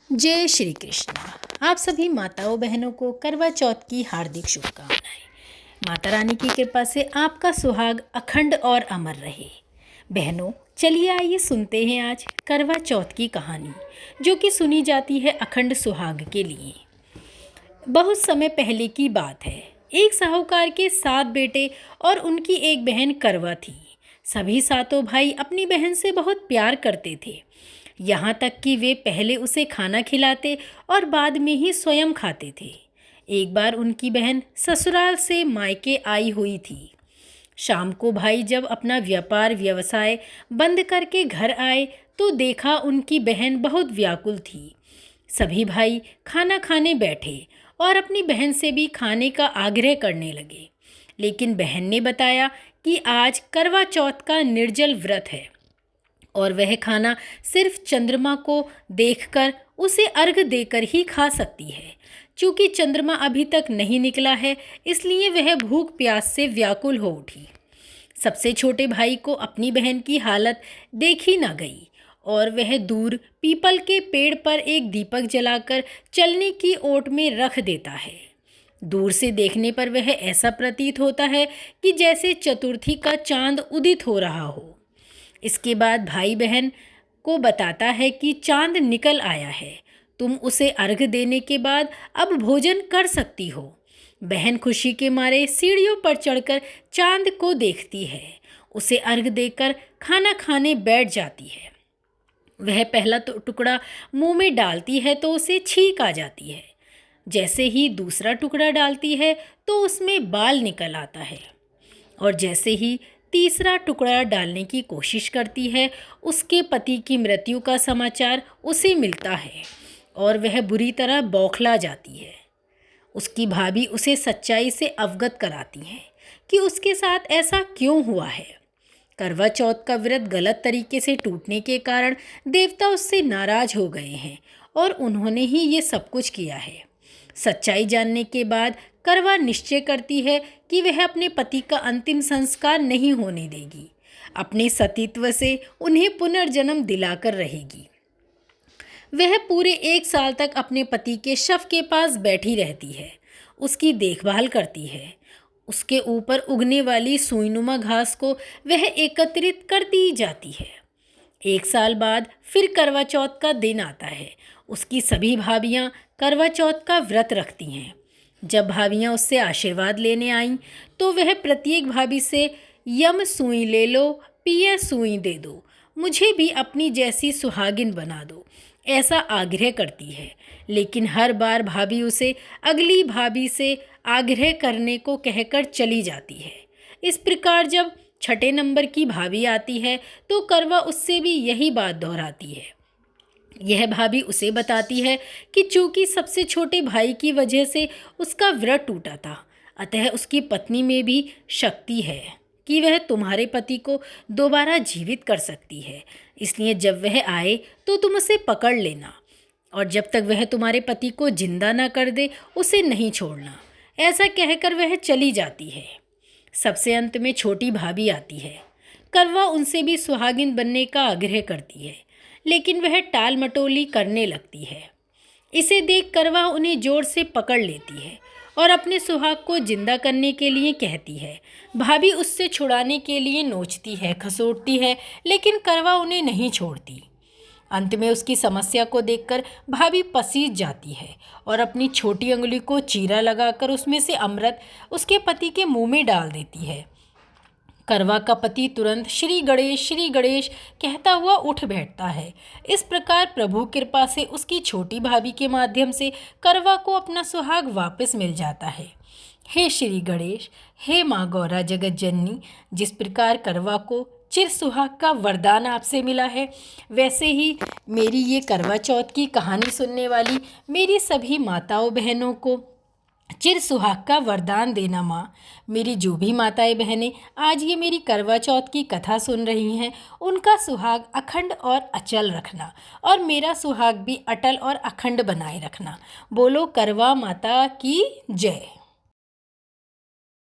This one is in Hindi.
जय श्री कृष्ण। आप सभी माताओं बहनों को करवा चौथ की हार्दिक शुभकामनाएं। माता रानी की कृपा से आपका सुहाग अखंड और अमर रहे। बहनों, चलिए आइए सुनते हैं आज करवा चौथ की कहानी, जो कि सुनी जाती है अखंड सुहाग के लिए। बहुत समय पहले की बात है। एक साहूकार के 7 बेटे और उनकी एक बहन करवा थी। सभी सातों भाई अपनी बहन से बहुत प्यार करते थे, यहाँ तक कि वे पहले उसे खाना खिलाते और बाद में ही स्वयं खाते थे। एक बार उनकी बहन ससुराल से मायके आई हुई थी। शाम को भाई जब अपना व्यापार व्यवसाय बंद करके घर आए तो देखा उनकी बहन बहुत व्याकुल थी। सभी भाई खाना खाने बैठे और अपनी बहन से भी खाने का आग्रह करने लगे, लेकिन बहन ने बताया कि आज करवा चौथ का निर्जल व्रत है और वह खाना सिर्फ चंद्रमा को देखकर उसे अर्घ देकर ही खा सकती है। चूँकि चंद्रमा अभी तक नहीं निकला है, इसलिए वह भूख प्यास से व्याकुल हो उठी। सबसे छोटे भाई को अपनी बहन की हालत देखी न गई और वह दूर पीपल के पेड़ पर एक दीपक जलाकर चलने की ओट में रख देता है। दूर से देखने पर वह ऐसा प्रतीत होता है कि जैसे चतुर्थी का चांद उदित हो रहा हो। इसके बाद भाई बहन को बताता है कि चांद निकल आया है, तुम उसे अर्घ देने के बाद अब भोजन कर सकती हो। बहन खुशी के मारे सीढ़ियों पर चढ़कर चांद को देखती है, उसे अर्घ देकर खाना खाने बैठ जाती है। वह पहला टुकड़ा मुंह में डालती है तो उसे छींक आ जाती है। जैसे ही दूसरा टुकड़ा डालती है तो उसमें बाल निकल आता है और जैसे ही तीसरा टुकड़ा डालने की कोशिश करती है, उसके पति की मृत्यु का समाचार उसे मिलता है और वह बुरी तरह बौखला जाती है। उसकी भाभी उसे सच्चाई से अवगत कराती हैं कि उसके साथ ऐसा क्यों हुआ है। करवा चौथ का व्रत गलत तरीके से टूटने के कारण देवता उससे नाराज हो गए हैं और उन्होंने ही ये सब कुछ किया है। सच्चाई जानने के बाद करवा निश्चय करती है कि वह अपने पति का अंतिम संस्कार नहीं होने देगी, अपने सतीत्व से उन्हें पुनर्जन्म दिलाकर रहेगी। वह पूरे 1 साल तक अपने पति के शव के पास बैठी रहती है, उसकी देखभाल करती है। उसके ऊपर उगने वाली सुईनुमा घास को वह एकत्रित करती जाती है। 1 साल बाद फिर करवा चौथ का दिन आता है। उसकी सभी भाभियाँ करवा चौथ का व्रत रखती हैं। जब भाभियाँ उससे आशीर्वाद लेने आईं तो वह प्रत्येक भाभी से यम सुई ले लो, पिया सुई दे दो, मुझे भी अपनी जैसी सुहागिन बना दो, ऐसा आग्रह करती है। लेकिन हर बार भाभी उसे अगली भाभी से आग्रह करने को कहकर चली जाती है। इस प्रकार जब 6 नंबर की भाभी आती है तो करवा उससे भी यही बात दोहराती है। यह भाभी उसे बताती है कि चूँकि सबसे छोटे भाई की वजह से उसका व्रत टूटा था, अतः उसकी पत्नी में भी शक्ति है कि वह तुम्हारे पति को दोबारा जीवित कर सकती है। इसलिए जब वह आए तो तुम उसे पकड़ लेना और जब तक वह तुम्हारे पति को जिंदा ना कर दे उसे नहीं छोड़ना। ऐसा कहकर वह चली जाती है। सबसे अंत में छोटी भाभी आती है। करवा उनसे भी सुहागिन बनने का आग्रह करती है, लेकिन वह टाल मटोली करने लगती है। इसे देख करवा उन्हें जोर से पकड़ लेती है और अपने सुहाग को जिंदा करने के लिए कहती है। भाभी उससे छुड़ाने के लिए नोचती है, खसोटती है, लेकिन करवा उन्हें नहीं छोड़ती। अंत में उसकी समस्या को देखकर भाभी पसीज जाती है और अपनी छोटी अंगुली को चीरा लगाकर उसमें से अमृत उसके पति के मुंह में डाल देती है। करवा का पति तुरंत श्री गणेश कहता हुआ उठ बैठता है। इस प्रकार प्रभु कृपा से उसकी छोटी भाभी के माध्यम से करवा को अपना सुहाग वापस मिल जाता है। हे श्री गणेश, हे माँ गौरा जगत जननी, जिस प्रकार करवा को चिर सुहाग का वरदान आपसे मिला है, वैसे ही मेरी ये करवा चौथ की कहानी सुनने वाली मेरी सभी माताओं बहनों को चिर सुहाग का वरदान देना माँ। मेरी जो भी माताएं बहनें आज ये मेरी करवा चौथ की कथा सुन रही हैं, उनका सुहाग अखंड और अचल रखना और मेरा सुहाग भी अटल और अखंड बनाए रखना। बोलो करवा माता की जय।